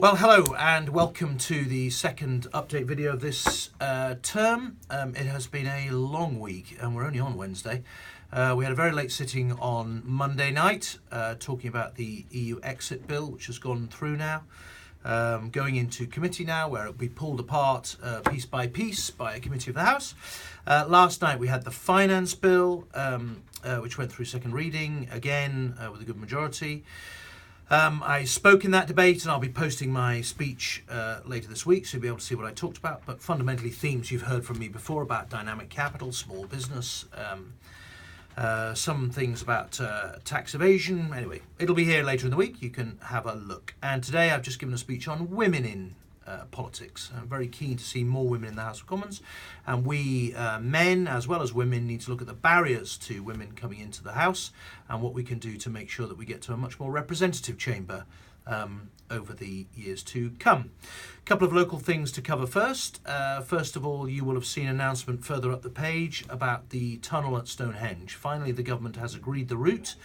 Well, hello and welcome to the second update video of this term. It has been a long week and we're only on Wednesday. We had a very late sitting on Monday night talking about the EU exit bill, which has gone through now. Going into committee now, where it'll be pulled apart piece by piece by a committee of the House. Last night we had the finance bill, which went through second reading, again with a good majority. I spoke in that debate and I'll be posting my speech later this week, so you'll be able to see what I talked about. But fundamentally themes you've heard from me before about dynamic capital, small business, some things about tax evasion. Anyway, it'll be here later in the week. You can have a look. And today I've just given a speech on women in politics. I'm very keen to see more women in the House of Commons, and we men as well as women need to look at the barriers to women coming into the House and what we can do to make sure that we get to a much more representative chamber over the years to come. A couple of local things to cover first. First of all, you will have seen an announcement further up the page about the tunnel at Stonehenge. Finally, the government has agreed the route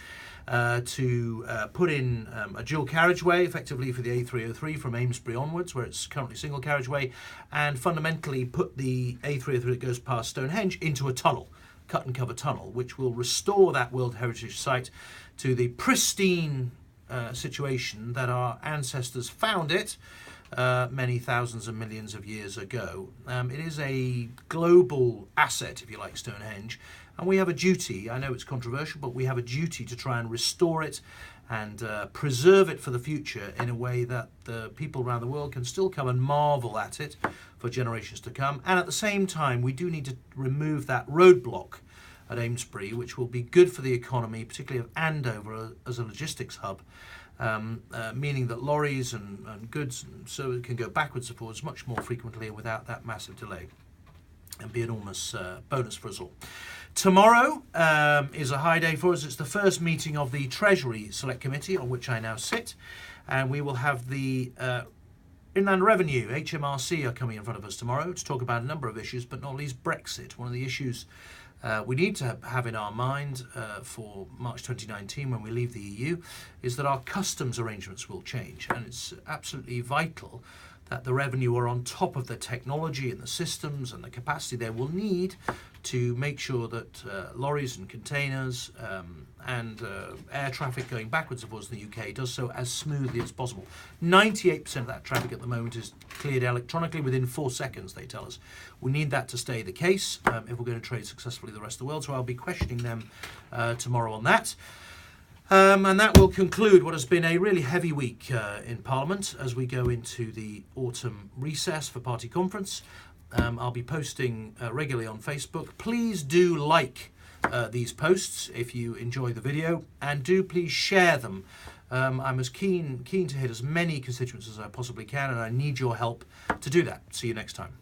to put in a dual carriageway effectively for the A303 from Amesbury onwards, where it's currently single carriageway, and fundamentally put the A303 that goes past Stonehenge into a tunnel, cut and cover tunnel, which will restore that World Heritage Site to the pristine situation that our ancestors found it many thousands and millions of years ago. It is a global asset, if you like, Stonehenge, and we have a duty, I know it's controversial, but we have a duty to try and restore it and preserve it for the future in a way that the people around the world can still come and marvel at it for generations to come. And at the same time, we do need to remove that roadblock at Amesbury, which will be good for the economy, particularly of Andover as a logistics hub, meaning that lorries and goods and so it can go backwards and forwards much more frequently and without that massive delay, and be an enormous bonus for us all. Tomorrow is a high day for us. It's the first meeting of the Treasury Select Committee, on which I now sit, and we will have the Inland Revenue, HMRC, are coming in front of us tomorrow to talk about a number of issues, but not least Brexit. One of the issues we need to have in our mind for March 2019 when we leave the EU is that our customs arrangements will change, and it's absolutely vital that the revenue are on top of the technology and the systems and the capacity they will need to make sure that lorries and containers and air traffic going backwards and forwards in the UK does so as smoothly as possible. 98% of that traffic at the moment is cleared electronically within 4 seconds, they tell us. We need that to stay the case if we're going to trade successfully the rest of the world, so I'll be questioning them tomorrow on that. And that will conclude what has been a really heavy week in Parliament as we go into the autumn recess for party conference. I'll be posting regularly on Facebook. Please do like these posts if you enjoy the video, and do please share them. I'm as keen to hit as many constituents as I possibly can, and I need your help to do that. See you next time.